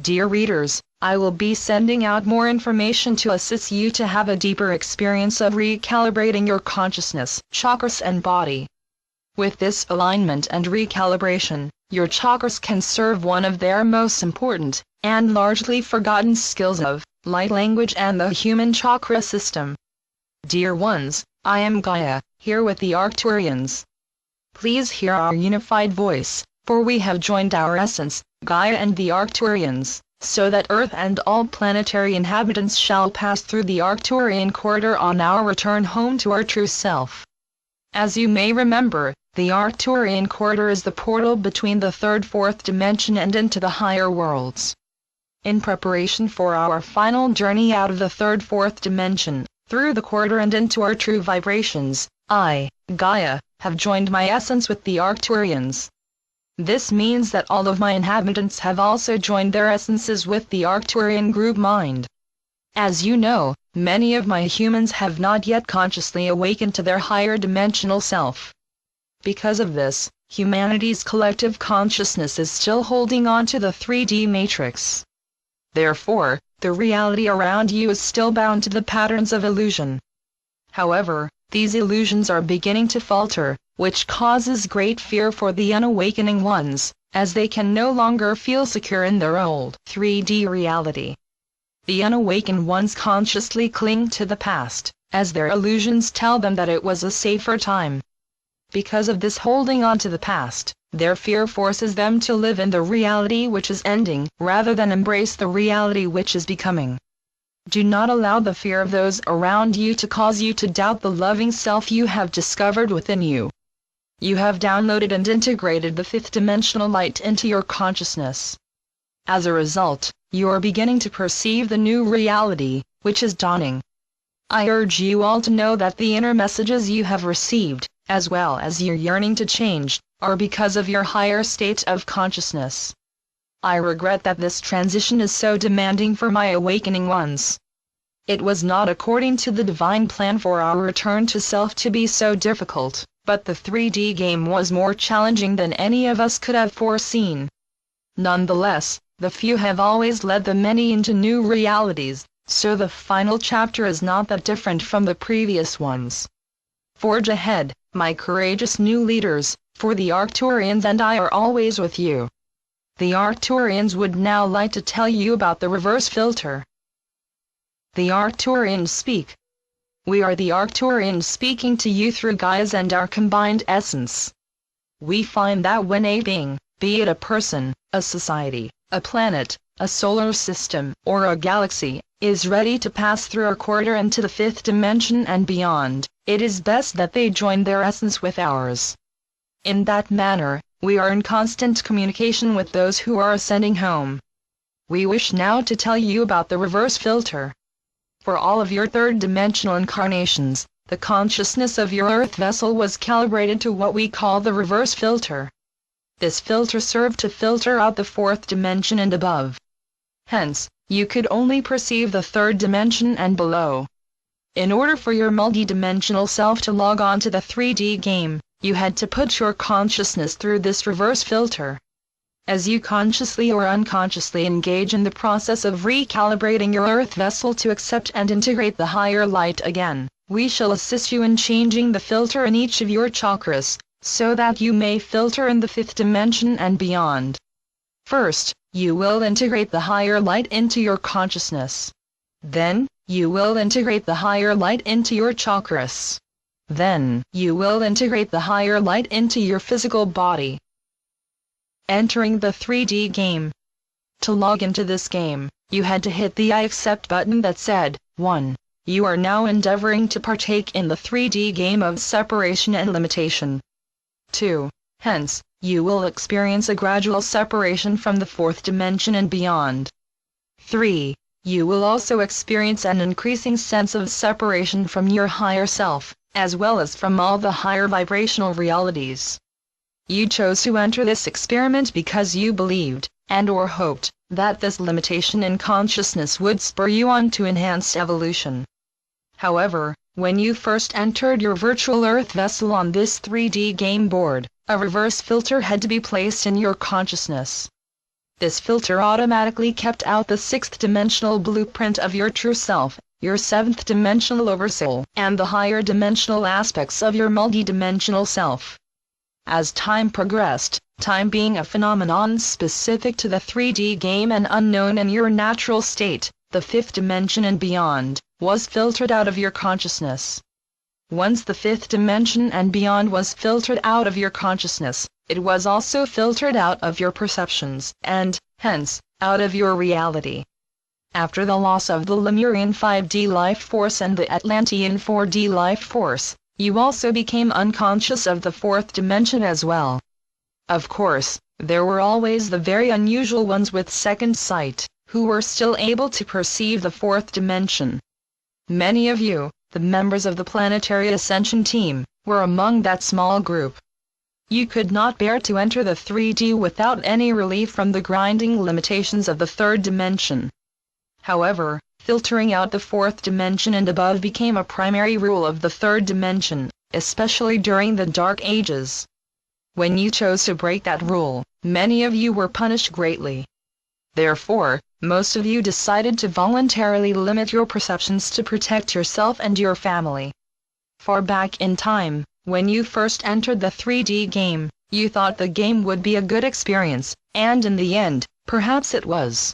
Dear readers, I will be sending out more information to assist you to have a deeper experience of recalibrating your consciousness, chakras and body. With this alignment and recalibration, your chakras can serve one of their most important, and largely forgotten skills of, light language and the human chakra system. Dear ones, I am Gaia, here with the Arcturians. Please hear our unified voice, for we have joined our essence, Gaia and the Arcturians, so that Earth and all planetary inhabitants shall pass through the Arcturian corridor on our return home to our true self. As you may remember, the Arcturian corridor is the portal between the third-fourth dimension and into the higher worlds. In preparation for our final journey out of the third-fourth dimension, through the corridor and into our true vibrations, I, Gaia, have joined my essence with the Arcturians. This means that all of my inhabitants have also joined their essences with the Arcturian group mind. As you know, many of my humans have not yet consciously awakened to their higher dimensional self. Because of this, humanity's collective consciousness is still holding on to the 3D matrix. Therefore, the reality around you is still bound to the patterns of illusion. However, these illusions are beginning to falter, which causes great fear for the unawakening ones, as they can no longer feel secure in their old 3D reality. The unawakened ones consciously cling to the past, as their illusions tell them that it was a safer time. Because of this holding on to the past, their fear forces them to live in the reality which is ending, rather than embrace the reality which is becoming. Do not allow the fear of those around you to cause you to doubt the loving self you have discovered within you. You have downloaded and integrated the fifth-dimensional light into your consciousness. As a result, you are beginning to perceive the new reality, which is dawning. I urge you all to know that the inner messages you have received, as well as your yearning to change, are because of your higher state of consciousness. I regret that this transition is so demanding for my awakening ones. It was not according to the divine plan for our return to self to be so difficult, but the 3D game was more challenging than any of us could have foreseen. Nonetheless, the few have always led the many into new realities, so the final chapter is not that different from the previous ones. Forge ahead, my courageous new leaders, for the Arcturians and I are always with you. The Arcturians would now like to tell you about the reverse filter. The Arcturians speak. We are the Arcturians speaking to you through Gaia's and our combined essence. We find that when a being, be it a person, a society, a planet, a solar system, or a galaxy, is ready to pass through our corridor into the fifth dimension and beyond, it is best that they join their essence with ours. In that manner, we are in constant communication with those who are ascending home. We wish now to tell you about the reverse filter. For all of your third-dimensional incarnations, the consciousness of your Earth vessel was calibrated to what we call the reverse filter. This filter served to filter out the fourth dimension and above. Hence, you could only perceive the third dimension and below. In order for your multidimensional self to log on to the 3D game, you had to put your consciousness through this reverse filter. As you consciously or unconsciously engage in the process of recalibrating your Earth vessel to accept and integrate the higher light again, we shall assist you in changing the filter in each of your chakras, so that you may filter in the fifth dimension and beyond. First, you will integrate the higher light into your consciousness. Then, you will integrate the higher light into your chakras. Then, you will integrate the higher light into your physical body. Entering the 3D game. To log into this game, you had to hit the I accept button that said, 1. You are now endeavoring to partake in the 3D game of separation and limitation. 2. Hence, you will experience a gradual separation from the fourth dimension and beyond. 3. You will also experience an increasing sense of separation from your higher self, as well as from all the higher vibrational realities. You chose to enter this experiment because you believed, and/or hoped, that this limitation in consciousness would spur you on to enhanced evolution. However, when you first entered your virtual Earth vessel on this 3D game board, a reverse filter had to be placed in your consciousness. This filter automatically kept out the sixth-dimensional blueprint of your true self, your seventh-dimensional oversoul, and the higher dimensional aspects of your multidimensional self. As time progressed, time being a phenomenon specific to the 3D game and unknown in your natural state, the fifth dimension and beyond, was filtered out of your consciousness. Once the fifth dimension and beyond was filtered out of your consciousness, it was also filtered out of your perceptions, and, hence, out of your reality. After the loss of the Lemurian 5D life force and the Atlantean 4D life force, you also became unconscious of the fourth dimension as well. Of course, there were always the very unusual ones with second sight, who were still able to perceive the fourth dimension. Many of you, the members of the Planetary Ascension team, were among that small group. You could not bear to enter the 3D without any relief from the grinding limitations of the third dimension. However, filtering out the fourth dimension and above became a primary rule of the third dimension, especially during the Dark Ages. When you chose to break that rule, many of you were punished greatly. Therefore, most of you decided to voluntarily limit your perceptions to protect yourself and your family. Far back in time, when you first entered the 3D game, you thought the game would be a good experience, and in the end, perhaps it was.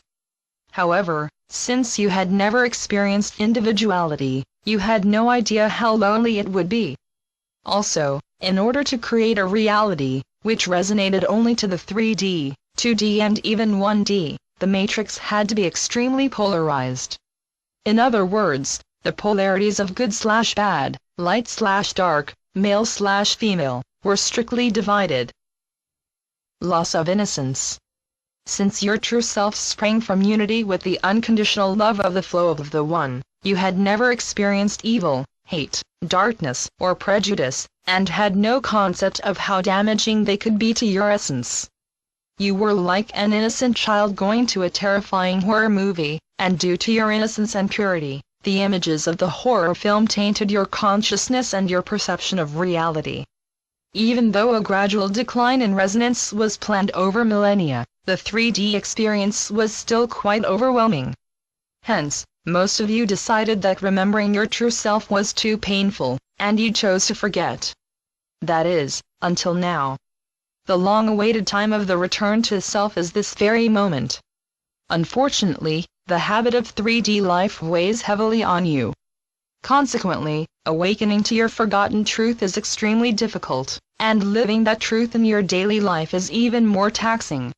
However, since you had never experienced individuality, you had no idea how lonely it would be. Also, in order to create a reality, which resonated only to the 3D, 2D and even 1D, the matrix had to be extremely polarized. In other words, the polarities of good/bad, light/dark, male/female, were strictly divided. Loss of innocence. Since your true self sprang from unity with the unconditional love of the flow of the One, you had never experienced evil, hate, darkness, or prejudice, and had no concept of how damaging they could be to your essence. You were like an innocent child going to a terrifying horror movie, and due to your innocence and purity, the images of the horror film tainted your consciousness and your perception of reality. Even though a gradual decline in resonance was planned over millennia, the 3D experience was still quite overwhelming. Hence, most of you decided that remembering your true self was too painful, and you chose to forget. That is, until now. The long-awaited time of the return to self is this very moment. Unfortunately, the habit of 3D life weighs heavily on you. Consequently, awakening to your forgotten truth is extremely difficult, and living that truth in your daily life is even more taxing.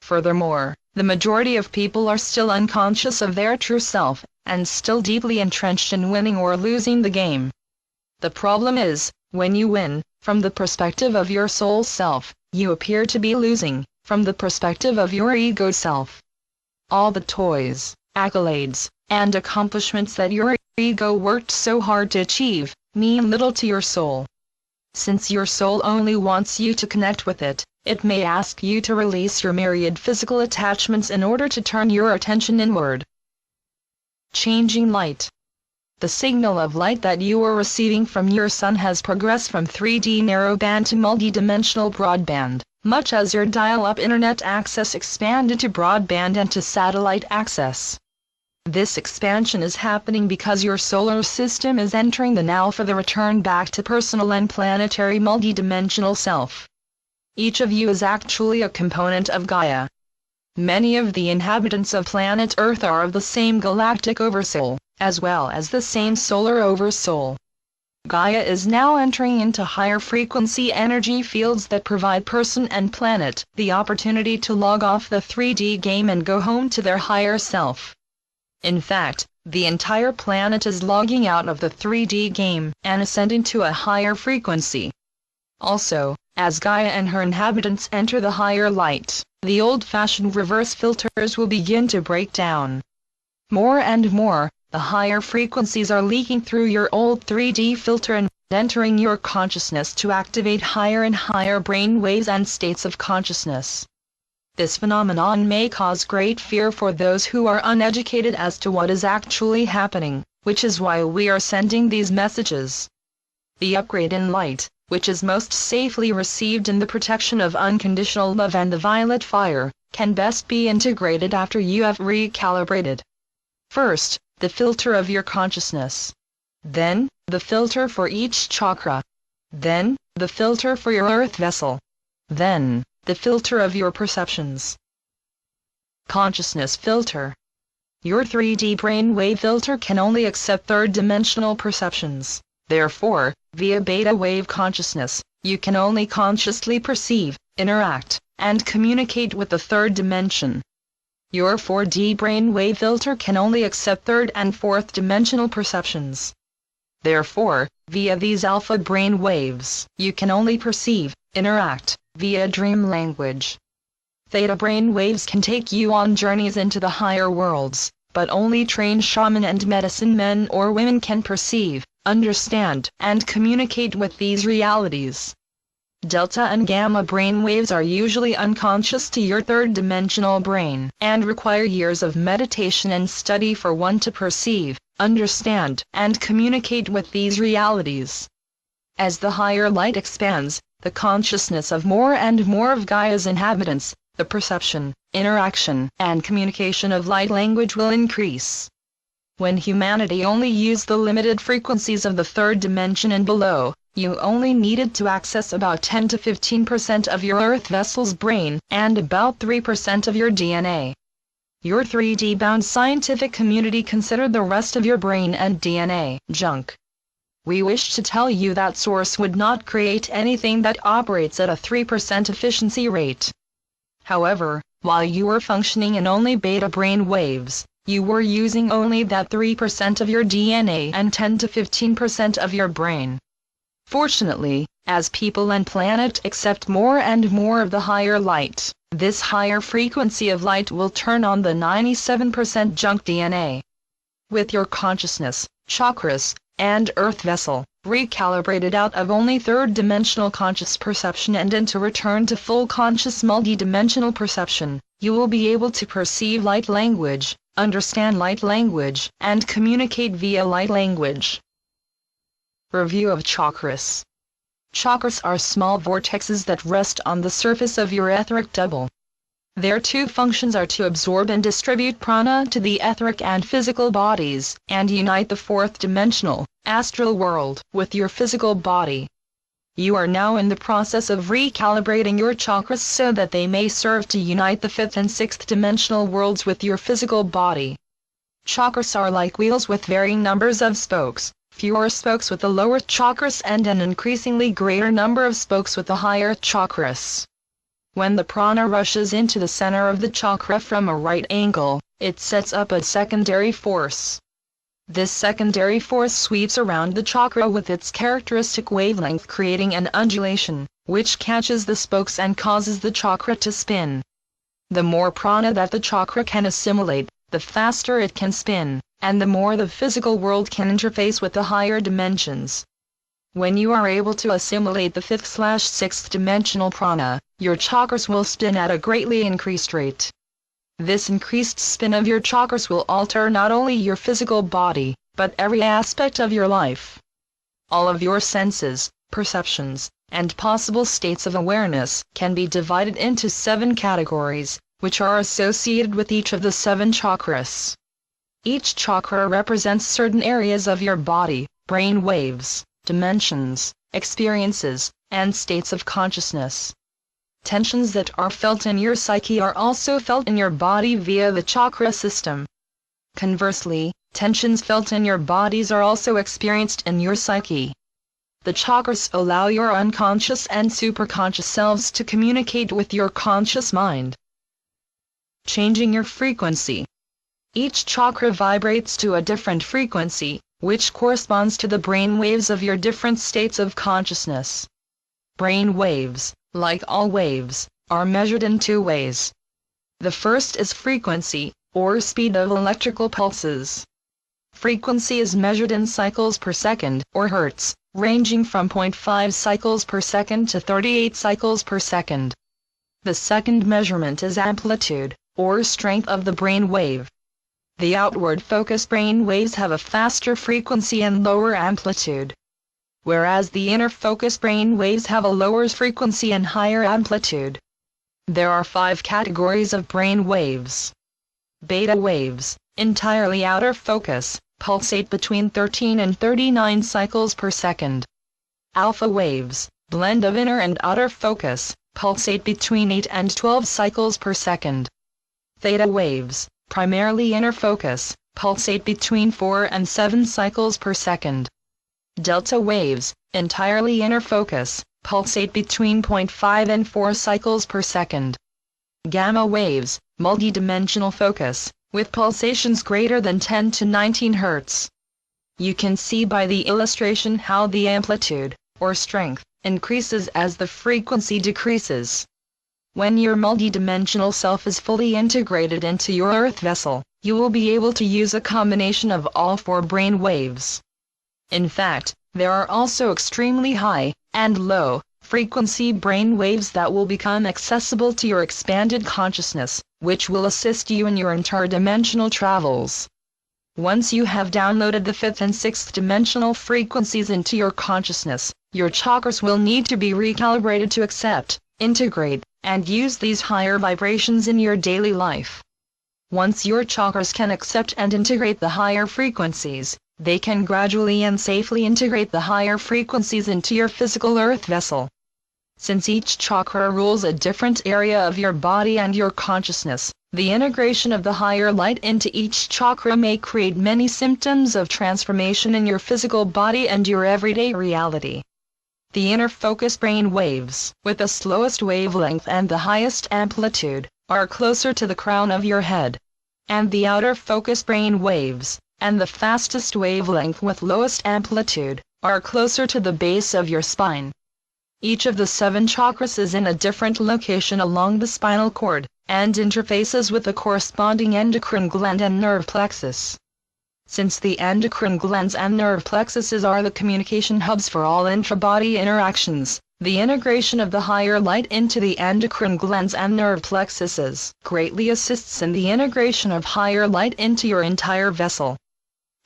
Furthermore, the majority of people are still unconscious of their true self, and still deeply entrenched in winning or losing the game. The problem is, when you win, from the perspective of your soul self, you appear to be losing, from the perspective of your ego self. All the toys, accolades, and accomplishments that your ego worked so hard to achieve, mean little to your soul. Since your soul only wants you to connect with it, it may ask you to release your myriad physical attachments in order to turn your attention inward. Changing light. The signal of light that you are receiving from your sun has progressed from 3D narrowband to multidimensional broadband, much as your dial-up internet access expanded to broadband and to satellite access. This expansion is happening because your solar system is entering the now for the return back to personal and planetary multidimensional self. Each of you is actually a component of Gaia. Many of the inhabitants of planet Earth are of the same galactic oversoul, as well as the same solar oversoul. Gaia is now entering into higher frequency energy fields that provide person and planet the opportunity to log off the 3D game and go home to their higher self. In fact, the entire planet is logging out of the 3D game and ascending to a higher frequency. Also, as Gaia and her inhabitants enter the higher light, the old-fashioned reverse filters will begin to break down. More and more, the higher frequencies are leaking through your old 3D filter and entering your consciousness to activate higher and higher brain waves and states of consciousness. This phenomenon may cause great fear for those who are uneducated as to what is actually happening, which is why we are sending these messages. The upgrade in light, which is most safely received in the protection of unconditional love and the violet fire, can best be integrated after you have recalibrated. First, the filter of your consciousness. Then, the filter for each chakra. Then, the filter for your earth vessel. Then, the filter of your perceptions. Consciousness filter. Your 3D brainwave filter can only accept third-dimensional perceptions. Therefore, via beta wave consciousness, you can only consciously perceive, interact, and communicate with the third dimension. Your 4D brainwave filter can only accept third and fourth dimensional perceptions. Therefore, via these alpha brain waves, you can only perceive, interact, via dream language. Theta brain waves can take you on journeys into the higher worlds, but only trained shaman and medicine men or women can perceive, understand, and communicate with these realities. Delta and gamma brain waves are usually unconscious to your third-dimensional brain, and require years of meditation and study for one to perceive, understand, and communicate with these realities. As the higher light expands, the consciousness of more and more of Gaia's inhabitants, the perception, interaction, and communication of light language will increase. When humanity only used the limited frequencies of the third dimension and below, you only needed to access about 10 to 15% of your earth vessel's brain, and about 3% of your DNA. Your 3D-bound scientific community considered the rest of your brain and DNA junk. We wish to tell you that Source would not create anything that operates at a 3% efficiency rate. However, while you were functioning in only beta brain waves, you were using only that 3% of your DNA and 10 to 15% of your brain. Fortunately, as people and planet accept more and more of the higher light, this higher frequency of light will turn on the 97% junk DNA. With your consciousness, chakras, and earth vessel recalibrated out of only third-dimensional conscious perception and into return to full conscious multi-dimensional perception, you will be able to perceive light language, understand light language, and communicate via light language. Review of chakras. Chakras are small vortexes that rest on the surface of your etheric double. Their two functions are to absorb and distribute prana to the etheric and physical bodies, and unite the fourth-dimensional, astral world with your physical body. You are now in the process of recalibrating your chakras so that they may serve to unite the fifth and sixth dimensional worlds with your physical body. Chakras are like wheels with varying numbers of spokes, fewer spokes with the lower chakras and an increasingly greater number of spokes with the higher chakras. When the prana rushes into the center of the chakra from a right angle, it sets up a secondary force. This secondary force sweeps around the chakra with its characteristic wavelength, creating an undulation, which catches the spokes and causes the chakra to spin. The more prana that the chakra can assimilate, the faster it can spin, and the more the physical world can interface with the higher dimensions. When you are able to assimilate the 5th/6th dimensional prana, your chakras will spin at a greatly increased rate. This increased spin of your chakras will alter not only your physical body, but every aspect of your life. All of your senses, perceptions, and possible states of awareness can be divided into 7 categories, which are associated with each of the 7 chakras. Each chakra represents certain areas of your body, brain waves, dimensions, experiences, and states of consciousness. Tensions that are felt in your psyche are also felt in your body via the chakra system. Conversely, tensions felt in your bodies are also experienced in your psyche. The chakras allow your unconscious and superconscious selves to communicate with your conscious mind. Changing your frequency. Each chakra vibrates to a different frequency, which corresponds to the brain waves of your different states of consciousness. Brain waves, like all waves, are measured in 2 ways. The first is frequency, or speed of electrical pulses. Frequency is measured in cycles per second, or hertz, ranging from 0.5 cycles per second to 38 cycles per second. The second measurement is amplitude, or strength of the brain wave. The outward-focused brain waves have a faster frequency and lower amplitude, whereas the inner-focused brain waves have a lower frequency and higher amplitude. There are 5 categories of brain waves. Beta waves, entirely outer focus, pulsate between 13 and 39 cycles per second. Alpha waves, blend of inner and outer focus, pulsate between 8 and 12 cycles per second. Theta waves, primarily inner focus, pulsate between 4 and 7 cycles per second. Delta waves, entirely inner focus, pulsate between 0.5 and 4 cycles per second. Gamma waves, multidimensional focus, with pulsations greater than 10 to 19 Hz. You can see by the illustration how the amplitude, or strength, increases as the frequency decreases. When your multidimensional self is fully integrated into your earth vessel, you will be able to use a combination of all 4 brain waves. In fact, there are also extremely high and low frequency brain waves that will become accessible to your expanded consciousness, which will assist you in your interdimensional travels. Once you have downloaded the 5th and 6th dimensional frequencies into your consciousness, your chakras will need to be recalibrated to accept, integrate, and use these higher vibrations in your daily life. Once your chakras can accept and integrate the higher frequencies, they can gradually and safely integrate the higher frequencies into your physical earth vessel. Since each chakra rules a different area of your body and your consciousness, the integration of the higher light into each chakra may create many symptoms of transformation in your physical body and your everyday reality. The inner focus brain waves, with the slowest wavelength and the highest amplitude, are closer to the crown of your head. And the outer focus brain waves, and the fastest wavelength with lowest amplitude, are closer to the base of your spine. Each of the 7 chakras is in a different location along the spinal cord, and interfaces with the corresponding endocrine gland and nerve plexus. Since the endocrine glands and nerve plexuses are the communication hubs for all intra-body interactions, the integration of the higher light into the endocrine glands and nerve plexuses greatly assists in the integration of higher light into your entire vessel.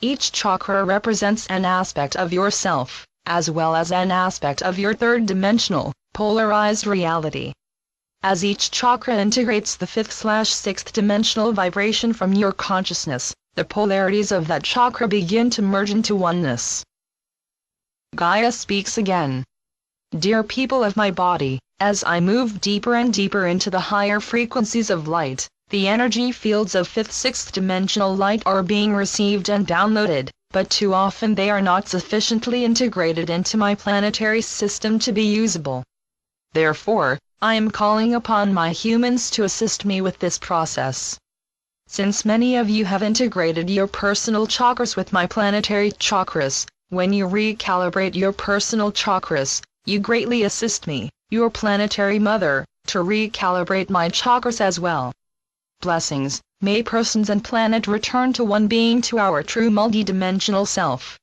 Each chakra represents an aspect of yourself, as well as an aspect of your third-dimensional, polarized reality. As each chakra integrates the 5th/6th dimensional vibration from your consciousness, the polarities of that chakra begin to merge into oneness. Gaia speaks again. Dear people of my body, as I move deeper and deeper into the higher frequencies of light, the energy fields of 5th/6th dimensional light are being received and downloaded, but too often they are not sufficiently integrated into my planetary system to be usable. Therefore, I am calling upon my humans to assist me with this process. Since many of you have integrated your personal chakras with my planetary chakras, when you recalibrate your personal chakras, you greatly assist me, your planetary mother, to recalibrate my chakras as well. Blessings, may persons and planet return to one being, to our true multidimensional self.